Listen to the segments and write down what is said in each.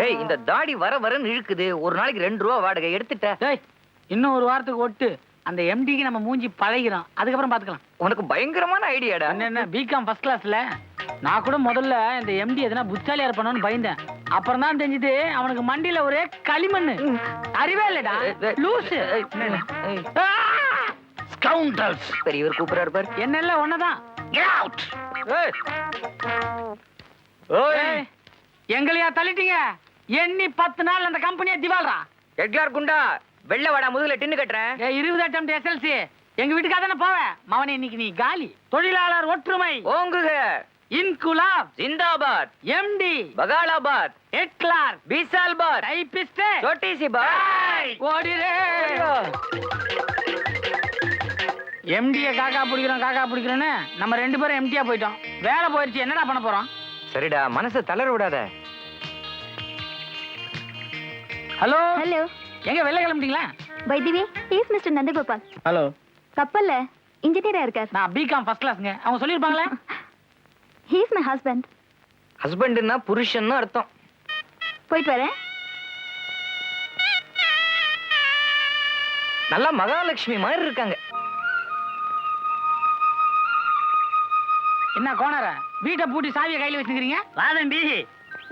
ஏய் இந்த தாடி வர வரன்னு இழுக்குது. ஒரு நாளைக்கு 2 ரூபா வாடகை எடுத்துட்ட. டேய் இன்னும் ஒரு வாரத்துக்கு ஒட்டு அந்த எம்டிக்கு நம்ம மூஞ்சி பழகிறோம், அதுக்கப்புறம் பாத்துக்கலாம். உனக்கு பயங்கரமான ஐடியாடா. என்ன பிகாம் ஃபர்ஸ்ட் கிளாஸ்ல நான் கூட முதல்ல இந்த எம்டி எதனா புத்தாலியா இருப்பானோன்னு பயந்தேன். அப்புறம் தான் தெரிஞ்சது அவனுக்கு மண்டியில ஒரே களிமண்ணு. அறிவே இல்லடா லூசு. ஸ்கவுண்டல்ஸ். பெரியவர் கூப்பிடுறாரு பாரு. என்னல்ல ஒன்னதான். Get out. ஓய் எங்களையா தள்ளிட்டீங்க? எண்ணி 10 நாள் அந்த கம்பெனியை திவால்ரா. எட்லார் குண்டா வெள்ள வாடா முதுகுல டின்னு கட்டுறேன். 20 அட்டம் எஸ்எல்சி எங்க வீட்டுக்காக தானே போவேன். மவனே இன்னைக்கு நீ காலி. தொழிலாளர் ஒற்றுமை ஓங்குக. இன்குலாப் ஜிந்தாபாத். எம்டி பகாலாபாத். எட்லார் பீசால்பாத். டைபிஸ்ட் छोटी सी बात. ஓடிரே. எம்டிய காக்கா பிடிக்கிறோன்னு நம்ம 2 பேரும் எம்டியா போயிட்டோம். வேலை போயிடுச்சு, என்னடா பண்ண போறோம்? சரிடா மனசை தளர விடாத. ஹலோ ஹலோ, எங்க வெளில கிளம்பிட்டீங்களா? By the way is mister Nandagopal. Hello, கப்பல்ல இன்ஜினியரா இருக்கார். நான் பிகாம் ஃபர்ஸ்ட் கிளாஸ்ங்க. அவங்க சொல்லிருப்பாங்களே. He is my husband. ஹஸ்பண்ட்னா புருஷன்னு அர்த்தம். போயிட்டு வரேன். நல்லா மகாலட்சுமி மாதிரி இருக்காங்க. என்ன கோணர வீட்டை பூட்டி சாவியை கையில வச்சுக்கிறீங்க? வாதம்பி,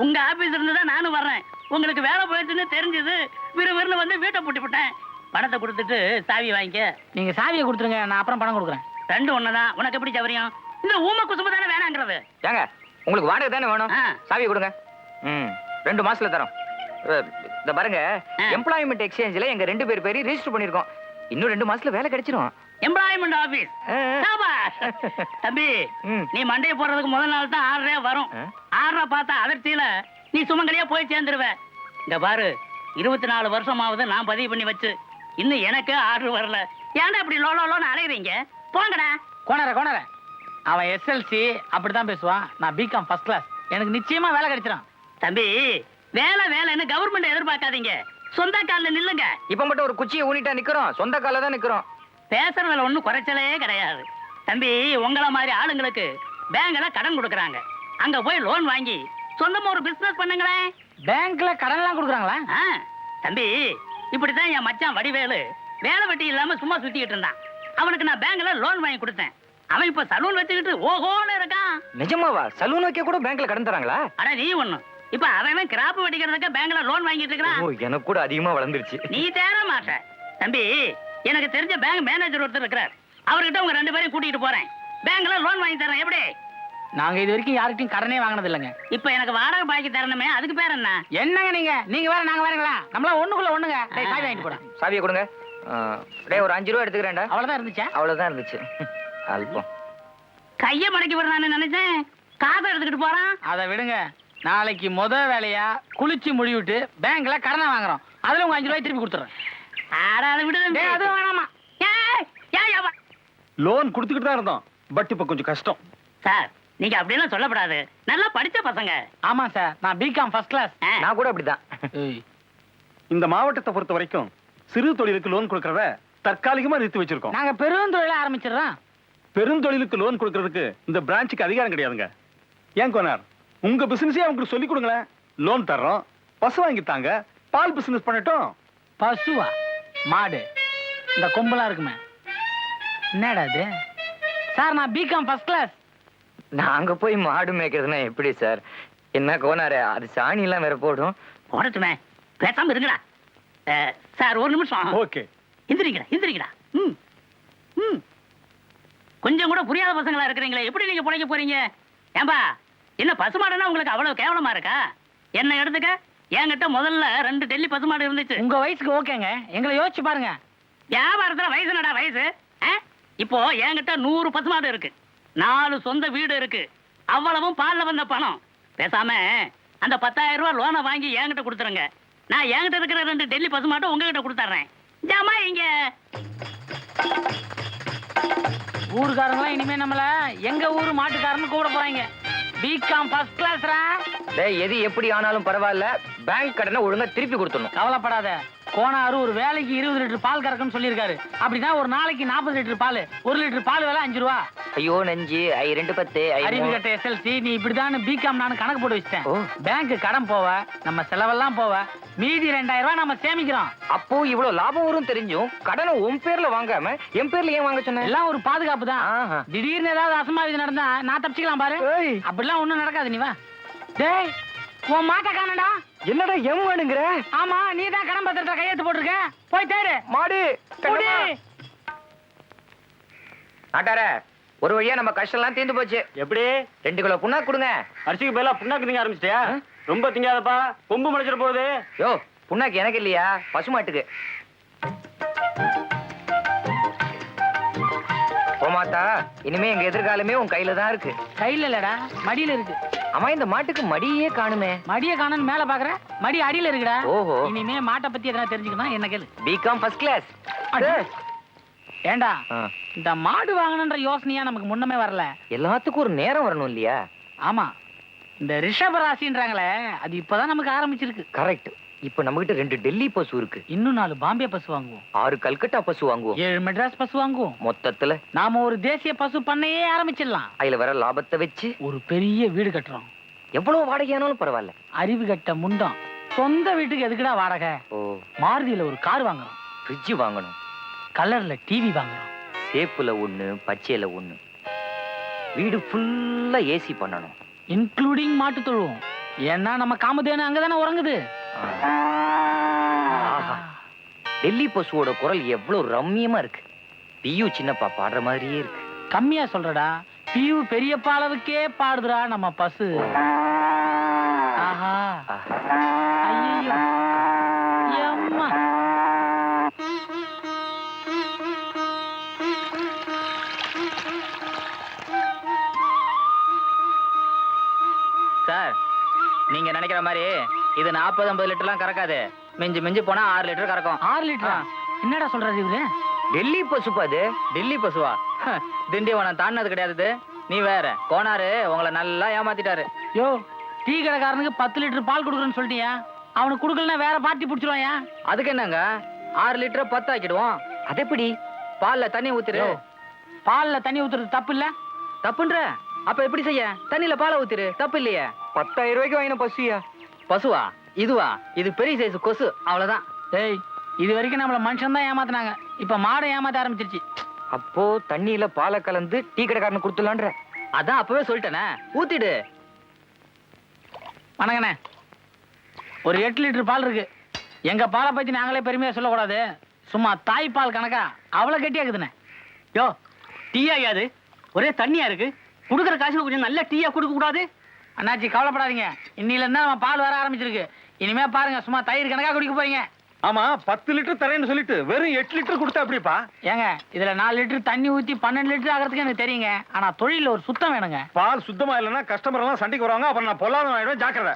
உங்க ஆபீஸ்ல இருந்து தான் நானும் வர்றேன். உங்களுக்கு வேலை போயிடுச்சுன்னு தெரிஞ்சது விறுவிறுன்னு வந்து வீட்டை பூட்டி விட்டேன். பணத்தை கொடுத்துட்டு சாவி வாங்கிக்க. நீங்க சாவியை கொடுத்துருங்க, நான் அப்புறம் பணம் கொடுக்குறேன். ரெண்டு ஒண்ணுதான். உனக்கு எப்படி சௌரியம்? இந்த ஊம குசும்பு தானே வேணாங்கிறது. ஏங்க உங்களுக்கு வாடகை தானே வேணும்? ஆ. சாவியை கொடுங்க. 2 மாசத்துல தரோம். இந்த பாருங்க, எம்ப்ளாய்மெண்ட் எக்ஸ்சேஞ்சில் எங்க 2 பேர் பேரையும் ரெஜிஸ்டர் பண்ணிருக்கோம். இன்னும் 2 மாசத்துல வேலை கிடைச்சிரும். Employment office. தம்பி, நீ மண்டையை போடுறதுக்கு முதல் நாள் தான் 6 வரும். 6 பார்த்தா அதிர்ச்சியில நீ சுமங்கலியா போய் சேர்ந்துருவ. இந்த பாரு, 24 வருஷமாவது நான் பதிவு பண்ணி வச்சு இன்னும் எனக்கு ஆர்டர் வரல. ஏன்டா இப்படி லோன்னு அலையுறீங்க? போங்கடா. கோணர அவன் எஸ்எல்சி அப்படித்தான் பேசுவான். நான் பிகாம் ஃபர்ஸ்ட் கிளாஸ். எனக்கு நிச்சயமா வேலை கிடைச்சிடும். தம்பி, வேலைன்னு கவர்மெண்ட் எதிர்பார்க்காதீங்க. சொந்த காலில் நில்லுங்க. இப்ப மட்டும் ஒரு குச்சியை ஊனிட்டா நிக்கிறோம். சொந்த கால தான் நிக்கிறோம். பேசுறதுல ஒண்ணும் குறைச்சலே கிடையாது. தம்பி, உங்களை மாதிரி ஆளுங்களுக்கு பேங்க்ல கடன் கொடுக்கறாங்க. அங்க போய் லோன் வாங்கி சொந்தமா ஒரு பிசினஸ் பண்ணுங்களேன். பேங்க்ல கடன் எல்லாம் கொடுக்குறாங்களா? தம்பி, இப்படித்தான் என் மச்சான் வடிவேலு வேலை வெட்டி இல்லாம சும்மா சுத்திக்கிட்டு இருந்தான். அவனுக்கு நான் பேங்க்ல லோன் வாங்கி கொடுத்தேன். அவன் இப்ப சலூன் வச்சுக்கிட்டு ஓஹோன்னு இருக்கான். நிஜமாவா? சலூன் வைக்க கூட பேங்க்ல கடன் தராங்களா? அட நீ ஒண்ணு. இப்ப அவன் கிராப் வெட்டிக்கிறதுக்கு பேங்க்ல லோன் வாங்கிட்டு இருக்கிறான். ஓ, எனக்கு கூட அதிகமா வளர்ந்துருச்சு. நீ தேர மாட்ட. தம்பி, எனக்கு தெரிஞ்ச பேங்க் மேனேஜர் ஒருத்தர் இருக்கிறார். அவர்கிட்ட உங்க 2 பேரையும் கூட்டிட்டு போறேன். பேங்க்ல லோன் வாங்கி தரேன். எப்படி? நாங்க இது வரைக்கும் யார்கிட்டயும் கடனே வாங்கினது இல்லைங்க. இப்ப எனக்கு வாடகை பாக்கி தரணுமே, அதுக்கு பேர் என்ன? என்னங்க நீங்க வேற நாங்க வேறங்களா? நம்மள ஒண்ணுக்குள்ள ஒண்ணுங்க. டேய் சாவி வாங்கிட்டு போடா. சாவியை கொடுங்க. டேய் ஒரு 5 ரூபா எடுத்துக்கிறேன்டா. அவ்வளவுதான் இருந்துச்சா? அவ்வளவுதான் இருந்துச்சு. அல்பம். கைய மடக்கி விடுறான்னு நினைச்சேன். காசை எடுத்துக்கிட்டு போறான். அதை விடுங்க. நாளைக்கு வேலையா குளிச்சு முடிவிட்டு பேங்க்ல கடனை வாங்குறோம். அதுல உங்க 5 ரூபாய் திருப்பி கொடுத்துறேன். அதை விடு. அது வேணாமா? லோன் கொடுத்துக்கிட்டு தான் இருந்தோம். பட் இப்ப கொஞ்சம் கஷ்டம். சார், நீங்க அப்படியெல்லாம் சொல்லப்படாது. நல்லா படிச்ச பசங்க. ஆமா சார், நான் பிகாம் ஃபர்ஸ்ட் கிளாஸ். நான் கூட அப்படிதான். இந்த மாவட்டத்தை பொறுத்த வரைக்கும் சிறு தொழிலுக்கு லோன் கொடுக்கறத தற்காலிகமா நிறுத்தி வச்சிருக்கோம். நாங்க பெருந்தொழில ஆரம்பிச்சிடுறோம். பெருந்தொழிலுக்கு லோன் கொடுக்கறதுக்கு இந்த பிரான்ச்சுக்கு அதிகாரம் கிடையாதுங்க. ஏன் கோனார், உங்க பிசினஸே அவங்களுக்கு சொல்லி கொடுங்களேன். லோன் தர்றோம், பசு வாங்கித்தாங்க, பால் பிசினஸ் பண்ணட்டும். பசுவா? மாடு இந்த கொம்பெல்லாம் இருக்குமே. என்னடா இது சார்? நான் பிகாம் ஃபர்ஸ்ட் கிளாஸ். நாங்க போய் மாடு மேய்க்கிறதுனா எப்படி சார்? என்ன கோனாரு, அது சாணி எல்லாம் வேற போடும். போடட்டுமே, பேசாம இருங்கடா. சார் ஒரு நிமிஷம். ஓகே, இந்திரிங்கடா. கொஞ்சம் கூட புரியாத பசங்களா இருக்கிறீங்களே, எப்படி நீங்க பிழைக்க போறீங்க? ஏன்பா, என்ன பசுமாடுன்னா உங்களுக்கு அவ்வளவு கேவலமா இருக்கா? என்ன எடுத்துக்க, என்கிட்ட முதல்ல 2 டெல்லி பசுமாடு இருந்துச்சு. உங்க வயசுக்கு ஓகேங்க, எங்களை யோசிச்சு பாருங்க. வியாபாரத்துல வயசு என்னடா வயசு? இப்போ என்கிட்ட 100 பசுமாடு இருக்கு, 4 சொந்த வீடு இருக்கு. அவ்வளவும் பால்ல வந்த பணம். பேசாம அந்த 10,000 ரூபாய் லோனை வாங்கி என்கிட்ட கொடுத்துருங்க. நான் என்கிட்ட இருக்கிற 2 டெல்லி பசுமாட்டை உங்ககிட்ட கொடுத்துறேன். ஜாமா இங்க. ஊருக்காரங்களாம் இனிமே நம்மள எங்க ஊரு மாட்டுக்காரன்னு கூட போறாங்க. பிகாம் ஃபர்ஸ்ட் கிளாஸ்ரா. டேய், எது எப்படி ஆனாலும் பரவாயில்ல, பேங்க் கடனை ஒழுங்கா திருப்பி கொடுத்துடணும். கவலைப்படாத, கோனாரு ஒரு வேலைக்கு 20 லிட்டர் பால் கறக்குன்னு சொல்லியிருக்காரு. அப்படின்னா ஒரு நாளைக்கு 40 லிட்டர் பால். 1 லிட்டர் பால் விலை 5 ரூபா. ஐயோ நெஞ்சு 210 அறிவு கட்ட எஸ்எல்சி, நீ இப்படிதான் பிகாம் நான் கணக்கு போட்டு வச்சிட்டேன். ஓ. பேங்க் கடன் போவ, நம்ம செலவெல்லாம் போவ, மீதி 2000 ரூபாய் நம்ம சேமிக்கிறோம். அப்போ இவ்வளவு லாபம் வரும் தெரிஞ்சும் கடனை உன் பேர்ல வாங்காம என் பேர்ல ஏன் வாங்க சொன்ன? எல்லாம் ஒரு பாதுகாப்பு தான். ஆஹா. திடீர்னு ஏதாவது அசம்பாவிதம் நடந்தா நான் தப்பிச்சுக்கலாம் பாரு. ஏய். அப்படிலாம் ஒண்ணும் நடக்காது, நீ வா. டேய், உன் மாட்டை காணடா. என்னடா எம் வேணுங்கிற? ஆமா, நீ தான் கடன் பத்திரத்தை கையெழுத்து போட்டிருக்க. போய் தேடு. மாடு குடி. ஆட்டார ஒரு வழியா நம்ம கஷ்டம் எல்லாம் தீர்ந்து போச்சு. எப்படி 2 கிலோ புண்ணாக்கு கொடுங்க. அரிசிக்கு பதிலா புண்ணாக்கு திங்க ஆரம்பிச்சிட்டியா? ரொம்ப திங்காதப்பா, கொம்பு முளைச்சிட போகுது. யோ புண்ணாக்கு எனக்கு இல்லையா, பசுமாட்டுக்கு. போமாத்தா, இனிமே எங்க எதிர்காலமே உன் கையில தான் இருக்கு. கையில இல்லடா, மடியில இருக்கு. அம்மா இந்த மாட்டுக்கு மடியே காணுமே. மடிய காணன்னு மேல பாக்குற, மடி அடியில இருக்குடா. ஓஹோ. இனிமே மாட்டை பத்தி எதனா தெரிஞ்சுக்கணும் என்ன கேளு. BCom first class. ஏண்டா, இந்த மாடு வாங்கணுன்ற யோசனையா நமக்கு முன்னமே வரல. எல்லாத்துக்கும் ஒரு நேரம் வரணும் இல்லையா? ஆமா, இந்த ரிஷப ராசின்றாங்களே, அது இப்பதான் நமக்கு ஆரம்பிச்சிருக்கு. கரெக்ட். இப்ப நம்ம கிட்ட 2 டெல்லி பசு இருக்கு. இன்னும் 4 பாம்பே பசு வாங்குவோம். 6 கல்கட்டா பசு வாங்குவோம். 7 மெட்ராஸ் பசு வாங்குவோம். மொத்தத்துல நாம ஒரு தேசிய பசு பண்ணையே ஆரம்பிச்சிடலாம். அதுல வர லாபத்தை வச்சு ஒரு பெரிய வீடு கட்டுறோம். எவ்வளவு வாடகையானாலும் பரவாயில்ல. அறிவு கட்ட முண்டம். சொந்த வீட்டுக்கு எதுக்குடா வாடகை? ஓ. மாருதியில ஒரு கார் வாங்குறோம். ஃப்ரிட்ஜ் வாங்கணும். கலர்ல டிவி வாங்குறோம். சேப்புல 1, பச்சையில 1. வீடு ஃபுல்லா ஏசி பண்ணணும். இன்க்ளூடிங் மாட்டு தொழுவோம். ஏன்னா நம்ம காமதேனு அங்கதானே உறங்குது. ஆஹா. டெல்லி பசுவோட குரல் எவ்வளவு ரம்மியமா இருக்கு. பியூ சின்னப்பா பாடுற மாதிரியே இருக்கு. கம்மியா சொல்றடா, பியூ பெரியப்பா அளவுக்கே பாடுதுடா நம்ம பசு. ஆஹா. ஐயோ. அம்மா. சார், நீங்க நினைக்கிற மாதிரி இது 40-50 லிட்டர்லாம் கறக்காது. மிஞ்சி மிஞ்சி போனா 6 லிட்டர் கறக்கும். 6 லிட்டரா? என்னடா சொல்றாரு இவரு? டெல்லி பசுப்பா அது. டெல்லி பசுவா? திண்டிவனம் தாண்டது கிடையாது. நீ வேற. கோனாரு உங்களை நல்லா ஏமாத்திட்டாரு. யோ, டீ கடைக்காரனுக்கு 10 லிட்டர் பால் கொடுக்குறேன்னு சொல்லிட்டியா? அவனுக்கு கொடுக்கலன்னா வேற பார்ட்டி பிடிச்சிருவாயா? அதுக்கு என்னங்க, 6 லிட்டர் 10 ஆக்கிடுவோம். அது எப்படி? பால்ல தண்ணி ஊத்திரு. பால்ல தண்ணி ஊத்துறது தப்பு இல்ல? தப்புன்ற? அப்ப எப்படி செய்ய? தண்ணியில பாலை ஊத்திரு. தப்பு இல்லையே. 10,000 ரூபாய்க்கு வாங்கின பசுயா? பசுவா? இதுவா? இது பெரிய சைஸ் கொசு, அவ்வளவுதான். டேய், இது வரைக்கும் நம்மள மனுஷன் தான் ஏமாத்தினாங்க. இப்ப மாடை ஏமாத்த ஆரம்பிச்சிருச்சு. அப்போ தண்ணியில பாலை கலந்து டீ கடைக்காரனுக்கு கொடுத்துலான்ற? அதான் அப்பவே சொல்லிட்டேனே, ஊத்திடு. வணங்கண்ணே, ஒரு 8 லிட்டர் பால் இருக்கு. எங்க பாலை பத்தி நாங்களே பெருமையா சொல்லக்கூடாது. சும்மா தாய் பால் கணக்கா அவ்வளவு கெட்டியாக்குதுண்ணே. யோ, டீயா யாது? ஒரே தண்ணியா இருக்கு. குடுக்குற காசுக்கு கொஞ்சம் நல்ல டீயா கொடுக்க கூடாது? அண்ணாச்சி கவலைப்படாதீங்க, இன்னில இருந்தா நம்ம பால் வர ஆரம்பிச்சிருக்கு. இனிமே பாருங்க, சும்மா தயிர் கணக்கா குடிக்க போறீங்க. ஆமா, 10 லிட்டர் தரேன்னு சொல்லிட்டு வெறும் 8 லிட்டர் கொடுத்தா எப்படிப்பா? ஏங்க, இதுல 4 லிட்டர் தண்ணி ஊத்தி 12 லிட்டர் ஆகிறதுக்கு எனக்கு தெரியுங்க. ஆனா தொழில ஒரு சுத்தம் வேணுங்க. பால் சுத்தமா இல்லைன்னா கஸ்டமர் எல்லாம் சண்டைக்கு வருவாங்க. அப்புறம் நான் பொல்லாத ஆயிடுவேன். ஜாக்கிரதை.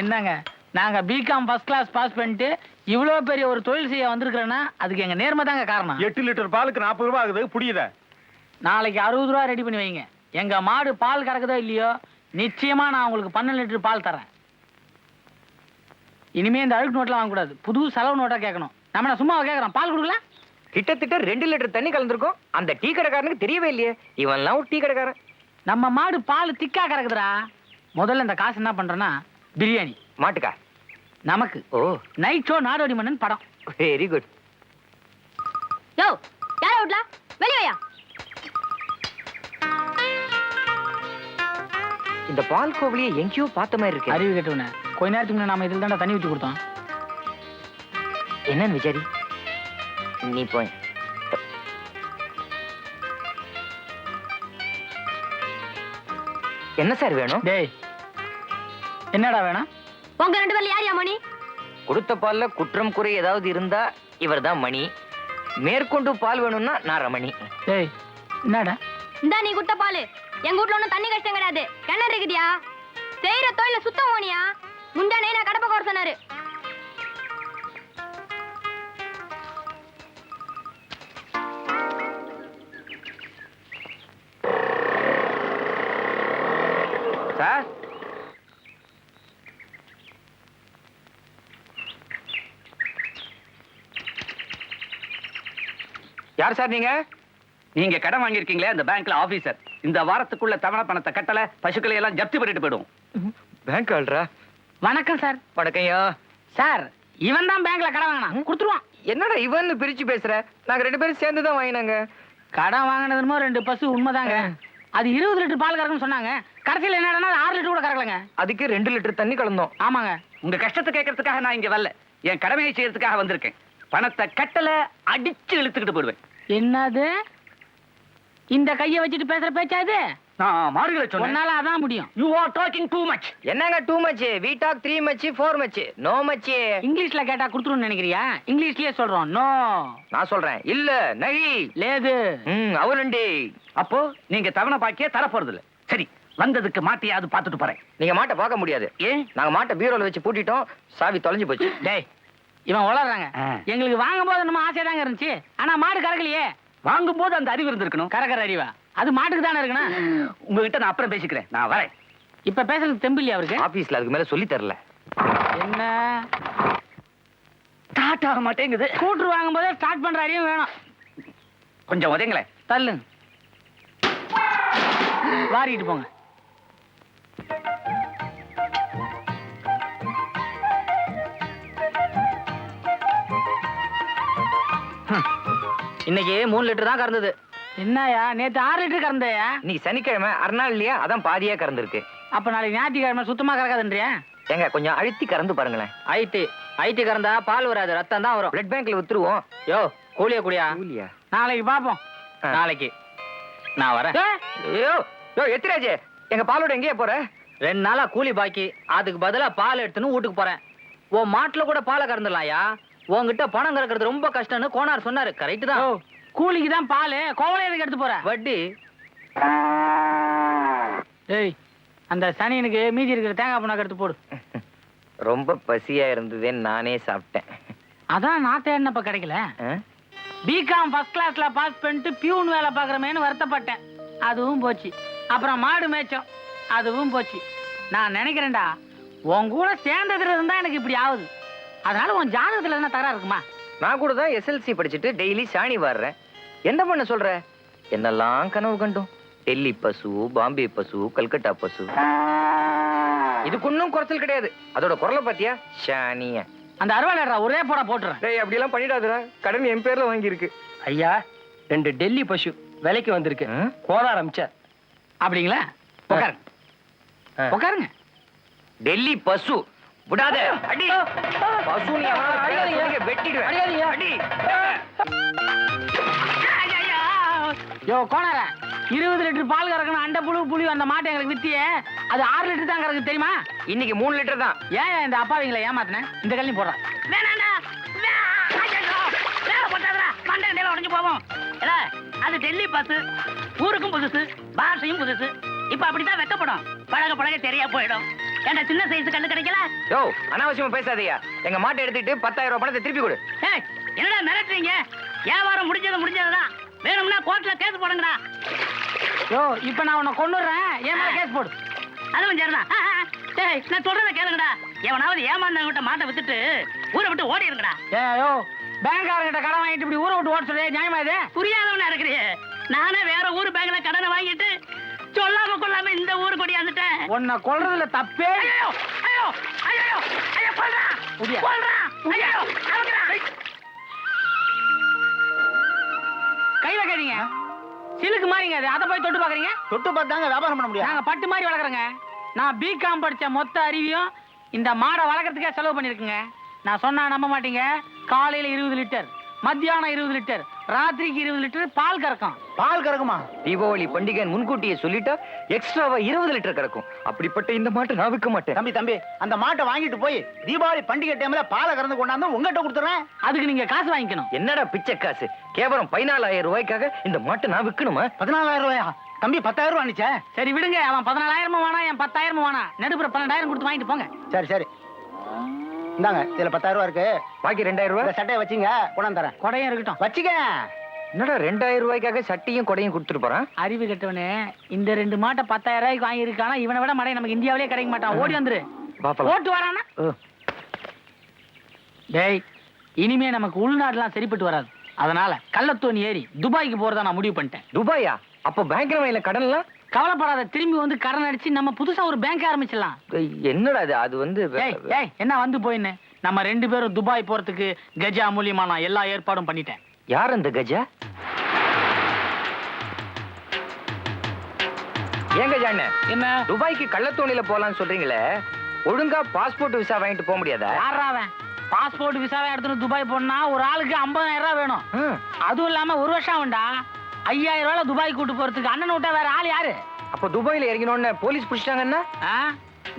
என்னங்க, நாங்க பிகாம் ஃபர்ஸ்ட் கிளாஸ் பாஸ் பண்ணிட்டு இவ்வளவு பெரிய ஒரு தொழில் செய்ய வந்திருக்கிறேன்னா அதுக்கு எங்க நேர்மை தாங்க காரணம். 8 லிட்டர் பாலுக்கு 40 ரூபாய் ஆகுது. புரியுதா? நாளைக்கு 60 ரூபா ரெடி பண்ணி வைங்க. எங்க மாடு பால் கறக்குதோ இல்லையோ, நிச்சயமா நான் உங்களுக்கு 12 லிட்டர் பால் தரேன். இனிமே இந்த அழுக்கு நோட்லாம் வாங்கக்கூடாது, புது செலவு நோட்டா கேட்கணும். நம்ம சும்மா கேட்கறோம், பால் கொடுக்கல. கிட்டத்தட்ட 2 லிட்டர் தண்ணி கலந்துருக்கும். அந்த டீ கடைக்காரனுக்கு தெரியவே இல்லையே. இவன்லாம் ஒரு டீ கடைக்காரன். நம்ம மாடு பால் திக்கா கறக்குதுடா. முதல்ல இந்த காசு என்ன பண்றோம்னா, பிரியாணி மாட்டுக்கா? நமக்கு. ஓ, நைட் ஷோ நாடோடி மன்னன் படம். Very good. யோ, யார அவுட்ல? வெளியயா? இந்த பால் கோவிலியை எங்கேயோ பார்த்த மாதிரி இருக்கு. அறிவு கேட்டவன, கொஞ்ச நேரத்துக்கு முன்னாடி நாம இதில் தாண்டா தண்ணி ஊற்றி கொடுத்தோம். என்னன்னு விசாரி. நீ போய். என்ன சார் வேணும்? டேய், என்னடா வேணும்? உங்க 2 பேர்ல யார் மணி? கொடுத்த பால்ல குற்றம் குறை ஏதாவது இருந்தா இவர்தான் மணி. மேற்கொண்டு பால் வேணும்னா நான் ரமணி. டேய், என்னடா? இந்தா நீ குட்ட பால். எங்க வீட்ல ஒண்ணும் தண்ணி கஷ்டம் கிடையாது. கிணறு இருக்குதியா? செய்யற தொழில சுத்தம் ஓனியா? முந்தானே நான் கடப்ப கோர சொன்னாரு. சார், யார் சார் நீங்க? நீங்க கடன் வாங்கியிருக்கீங்களே அந்த பேங்க்ல ஆபீசர். இந்த வாரத்துக்குள்ள தவணை பணத்தை கட்டல பசுக்களை எல்லாம் ஜப்தி பண்ணிட்டு போயிடும். பேங்க் ஆள்றா? வணக்கம் சார். வணக்கம்யா. சார் இவன் தான் பேங்க்ல கடன் வாங்கினான், கொடுத்துருவான். என்னடா இவன்னு பிரிச்சு பேசுற? நாங்க 2 பேரும் சேர்ந்து தான் வாங்கினாங்க. கடன் வாங்கினதுமோ 2 பசு உண்மைதாங்க. அது 20 லிட்டர் பால் கறக்குன்னு சொன்னாங்க. கடைசியில் என்னடா 6 லிட்டர் கூட கறக்கலங்க. அதுக்கு 2 லிட்டர் தண்ணி கலந்தோம். ஆமாங்க. உங்க கஷ்டத்தை கேட்கறதுக்காக நான் இங்க வரல, என் கடமையை செய்யறதுக்காக வந்திருக்கேன். பணத்தை கட்டல அடிச்சு இழுத்துக்கிட்டு போயிடுவேன். என்னது இந்த கையை வச்சுட்டு பேசுற பேச்சா இது? நான் மாறுகளை சொன்னேன். உன்னால அதான் முடியும். You are talking too much. என்னங்க too much? We talk 3 much 4 much. No much. இங்கிலீஷ்ல கேட்டா குடுத்துருன்னு நினைக்கிறியா? இங்கிலீஷ்லயே சொல்றோம். நோ. நான் சொல்றேன் இல்ல நகி லேது. அவளுண்டி. அப்போ நீங்க தவணை பாக்கிய தர போறது இல்ல. சரி, வந்ததுக்கு மாட்டியாவது பாத்துட்டு போறேன். நீங்க மாட்டை பார்க்க முடியாது. ஏன்? நாங்க மாட்டை பீரோல வச்சு பூட்டிட்டோம், சாவி தொலைஞ்சு போச்சு. டேய் இவன் உளறாங்க. எங்களுக்கு வாங்கும் போது நம்ம ஆசையா தாங்க இருந்துச்சு. ஆனா மாடு கறக்கலையே. வாங்கும் போது அந்த அறிவு இருந்திருக்கணும். கறக்கிற அறிவா? அது மாட்டுக்கு தானே இருக்கணும். உங்ககிட்ட நான் அப்புறம் பேசிக்கிறேன், நான் வரேன். இப்ப பேசுறது தெம்பு இல்லையா அவருக்கு? ஆபீஸ்ல அதுக்கு மேல சொல்லி தரல. என்ன ஸ்டார்ட் ஆக மாட்டேங்குது. ஸ்கூட்டர் வாங்கும் போதே ஸ்டார்ட் பண்ற அறிவும் வேணும். கொஞ்சம் உதங்களேன். தள்ளு. வாரிட்டு போங்க. இன்னைக்கு 3 லிட்டர் தான் கறந்தது. என்னயா நேத்து 6 லிட்டர் கறந்தையா? இன்னைக்கு சனிக்கிழமை அரைநாள் இல்லையா, அதான் பாதியா கறந்துருக்கு. அப்ப நாளைக்கு ஞாயிற்றுக்கிழமை சுத்தமா கறக்காதுன்றியா? ஏங்க கொஞ்சம் அழுத்தி கறந்து பாருங்களேன். ஐடி கறந்தா பால் வராது, ரத்தம் தான் வரும். பிளட் பேங்க்ல வித்துருவோம். யோ கூலியா குடியா? கூலியா? நாளைக்கு பாப்போம். நாளைக்கு நான் வரேன். யோ யோ எத்திராஜே, எங்க பாலோட எங்கேயே போற? 2 நாளா கூலி பாக்கி, அதுக்கு பதிலா பால் எடுத்துன்னு வீட்டுக்கு போறேன். உன் மாட்டுல கூட பாலை கறந்துடலாம்யா. உன்கிட்ட பணம் கறக்கிறது ரொம்ப கஷ்டம்னு கோனார் சொன்னாரு. கரெக்ட் தான். கூலிக்கு தான் பால், கோவலை எதுக்கு எடுத்து போற? வட்டி. ஏய் அந்த சனியனுக்கு மீதி இருக்கிற தேங்காய் பண்ணாக்க எடுத்து போடு. ரொம்ப பசியா இருந்ததுன்னு நானே சாப்பிட்டேன். அதான் நான் தேடினப்ப கிடைக்கல. பிகாம் ஃபர்ஸ்ட் கிளாஸ்ல பாஸ் பண்ணிட்டு பியூன் வேலை பாக்குறமேன்னு வருத்தப்பட்டேன். அதுவும் போச்சு. அப்புறம் மாடு மேய்ச்சோம், அதுவும் போச்சு. நான் நினைக்கிறேன்டா உன் கூட சேர்ந்ததுல இருந்தா எனக்கு இப்படி ஆகுது. அதனால உன் ஜாதகத்துல என்ன தகராறு இருக்குமா? நான் கூட தான் SLC படிச்சுட்டு டெய்லி சாணி வாடுறேன். என்ன பண்ண சொல்ற? என்னெல்லாம் கனவு கண்டோம். டெல்லி பசு, பாம்பே பசு, கல்கட்டா பசு. இதுக்கு ஒன்னும் குறைச்சல் கிடையாது. அதோட குரலை பாத்தியா? ஷானிய. அந்த அருவாளா ஒரே போட போட்டுறேன். டேய் அப்படி எல்லாம் பண்ணிடாதடா, கடன் என் பேர்ல வாங்கி இருக்கு. ஐயா 2 டெல்லி பசு விலைக்கு வந்திருக்கு. கோனார் அமிச்சார். அப்படிங்களா? உட்காருங்க உட்காருங்க. டெல்லி பசு விடாத. அடி பசு நீ வெட்டிடுவேன். அடி. யோ கோனார 20 லிட்டர் பால் கறக்கணும். அண்டை புழு அந்த மாட்டை எங்களுக்கு வித்தியே. அது 6 லிட்டர் தான் கறக்கு தெரியுமா? இன்னைக்கு 3 லிட்டர் தான். ஏன் இந்த அப்பாவிங்களை ஏமாத்தின? இந்த கல்லையும் போடுறான். வேணாண்டா. வேலை போட்டாதடா, மண்டை நில உடைஞ்சு போவோம். ஏடா, அது டெல்லி பஸ், ஊருக்கும் புதுசு, பாஷையும் புதுசு. இப்ப அப்படித்தான் வெக்கப்படும். பழக பழக தெரியா போயிடும். ஏன்டா சின்ன சைஸ் கல்லு கிடைக்கல? யோ அனாவசியமா பேசாதீயா. எங்க மாட்டை எடுத்துட்டு 10,000 ரூபாய் பணத்தை திருப்பி கொடு. ஏய், என்னடா மிரட்டுறீங்க? வியாபாரம் முடிஞ்சதுதான். வேணும்னா கோர்ட்ல கேஸ் போடுங்கடா. யோ இப்ப நான் உன்னை கொன்னுடுறேன், என் மேல கேஸ் போடு. அதுவும் சரிதான். ஏய், நான் சொல்றத கேளுங்கடா. எவனாவது ஏமாந்தவங்கிட்ட மாட்டை வித்துட்டு ஊரை விட்டு ஓடி இருங்கடா. ஏயோ பேங்க்காரங்கிட்ட கடன் வாங்கிட்டு இப்படி ஊரை விட்டு ஓட சொல்லி நியாயமா இது? புரியாதவனா இருக்கிறியே. நானே வேற ஊர் பேங்க்ல கடனை வாங்கிட்டு சொல்லாம கொள்ளாம இந்த ஊரு கொடி வந்துட்டேன். உன்னை கொல்றதுல தப்பே. ஐயோ ஐயோ ஐயோ ஐயோ கொல்றா புரியா? கொல்றா ஐயோ அவுக்குறா. கை வைக்காதீங்க, சிலுக்கு மாறிங்க. அது அதை போய் தொட்டு பாக்குறீங்க. தொட்டு பார்த்தாங்க வியாபாரம் பண்ண முடியாது. நாங்க பட்டு மாதிரி வளர்க்குறோங்க. நான் பிகாம் படிச்ச மொத்த அறிவியும் இந்த மாடை வளர்க்கறதுக்கே செலவு பண்ணிருக்குங்க. நான் சொன்னா நம்ப மாட்டீங்க. காலையில 20 லிட்டர், மத்தியானம் 20 லிட்டர், ராத்திரிக்கு 20 லிட்டர் பால் கறக்கும். பால் கறக்குமா? தீபாவளி பண்டிகை முன்கூட்டியே சொல்லிட்டா எக்ஸ்ட்ராவா 20 லிட்டர் கறக்கும். அப்படிப்பட்ட இந்த மாட்டை நான் விற்க மாட்டேன். தம்பி அந்த மாட்டை வாங்கிட்டு போய் தீபாவளி பண்டிகை டைம்ல பாலை கறந்து கொண்டாந்து உங்ககிட்ட கொடுத்துறேன். அதுக்கு நீங்க காசு வாங்கிக்கணும். என்னடா பிச்சை காசு? கேவலம் 14,000 ரூபாய்க்காக இந்த மாட்டை நான் விற்கணுமா? 14,000 ரூபாயா? தம்பி 10,000 ரூபாய் அனுச்சே. சரி விடுங்க. அவன் 14,000 வேணா, என் 10,000 வேணா. நடுப்புற 12,000 கொடுத்து வாங்கிட்டு போங்க. சரி இந்தாங்க, இதுல 10,000 ரூபாய் இருக்கு. பாக்கி 2,000 இந்த ரூபாய் சட்டையை வச்சுங்க, கொண்டாந்து தரேன். கொடையும் இருக்கட்டும். வச்சுக்க. என்னடா 2,000 ரூபாய்க்காக சட்டியும் கொடையும் கொடுத்துட்டு போறான்? அறிவு கெட்டவனே, இந்த 2 மாட்டை 10,000 ரூபாய்க்கு வாங்கியிருக்கானா இவனை விட மடை நமக்கு இந்தியாவிலே கிடைக்க மாட்டான். ஓடி வந்துரு. பாப்பலாம். ஓட்டு வரானா? டேய் இனிமே நமக்கு உள்நாடுலாம் சரிப்பட்டு வராது. அதனால கள்ளத்தோணி ஏறி துபாய்க்கு போறதா நான் முடிவு பண்ணிட்டேன். துபாயா? அப்ப பேங்க் வாயில கடன்லாம்? கவலைப்படாத, திரும்பி வந்து கடன் அடிச்சு நம்ம புதுசா ஒரு பேங்க் ஆரம்பிச்சிடலாம். என்னடா இது? அது வந்து ஏய் ஏய், என்ன வந்து போயின்னு? நம்ம 2 பேரும் துபாய் போறதுக்கு கஜா மூலியமா நான் எல்லா ஏற்பாடும் பண்ணிட்டேன். யார் அந்த கஜா? ஏன் கஜா அண்ணே, என்ன துபாய்க்கு கள்ளத்தோணியில போலாம்னு சொல்றீங்களே, ஒழுங்கா பாஸ்போர்ட் விசா வாங்கிட்டு போக முடியாதா? யாராவன் பாஸ்போர்ட் விசாவை எடுத்துட்டு துபாய் போனா ஒரு ஆளுக்கு 50,000 ரூபாய் வேணும். அதுவும் இல்லாம ஒரு வருஷம் ஆகும்டா. 5,000 ரூபாய் துபாய் கூட்டு போறதுக்கு அண்ணன் விட்டா வேற ஆள் யாரு? அப்ப துபாயில இறங்கினோன்னு போலீஸ் பிடிச்சிட்டாங்கன்னா? ஆ?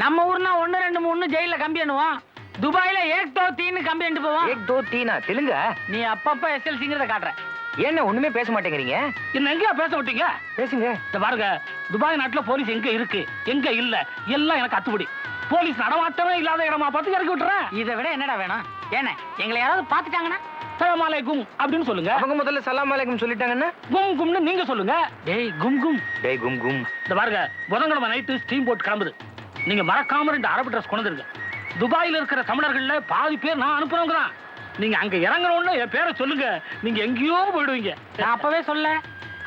நம்ம ஊர்னா 1 2 3 ஜெயில கம்பி பண்ணுவோம். துபாயில ஏக் தோ தீன்னு கம்பி அண்டு போவோம். ஏக் தோ தீனா? தெலுங்க? நீ அப்பப்ப எஸ்எல்சிங்கிறத காட்டுற. ஏன்னா ஒண்ணுமே பேச மாட்டேங்கிறீங்க? என்ன எங்கயா பேச விட்டீங்க? பேசுங்க. இந்த பாருங்க, துபாய் நாட்டுல போலீஸ் எங்க இருக்கு எங்க இல்ல எல்லாம் எனக்கு அத்துப்படி. போலீஸ் நடமாட்டமே இல்லாத இடமா பார்த்து இறக்கி விட்டுறேன். இதை விட என்னடா வேணும்? ஏன்னா எங்களை யாராவது பாத்துட்டாங்கன்னா சலாம் அலைக்கும் அப்படின்னு சொல்லுங்க. அவங்க முதல்ல சலாம் அலைக்கும் சொல்லிட்டாங்கன்னா கும் கும்னு நீங்க சொல்லுங்க. டேய் கும் கும். டேய் கும் கும். இந்த பாருங்க, புதன்கிழமை நைட்டு ஸ்டீம் போட் கிளம்புது. நீங்க மறக்காம 2 அரபு ட்ரெஸ் கொண்டு வந்துருங்க. துபாயில இருக்கிற தமிழர்கள்ல பாதி பேர் நான் அனுப்புறவங்க தான். நீங்க அங்க இறங்குறோன்னு என் பேரை சொல்லுங்க, நீங்க எங்கேயோ போயிடுவீங்க. நான் அப்பவே சொல்ல,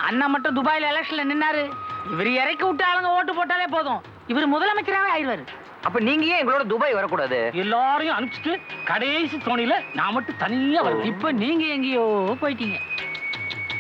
அண்ணன் மட்டும் துபாயில எலெக்ஷன்ல நின்னாரு. இவர் இறக்கி விட்டு ஆளுங்க ஓட்டு போட்டாலே போதும், இவர் முதலமைச்சராகவே ஆயிடுவாரு. அப்ப நீங்க ஏன் எங்களோட துபாய் வரக்கூடாது? எல்லாரையும் அனுப்பிச்சிட்டு கடைசி தோணியில நான் மட்டும் தனியா வரேன். இப்ப நீங்க எங்கேயோ போயிட்டீங்க.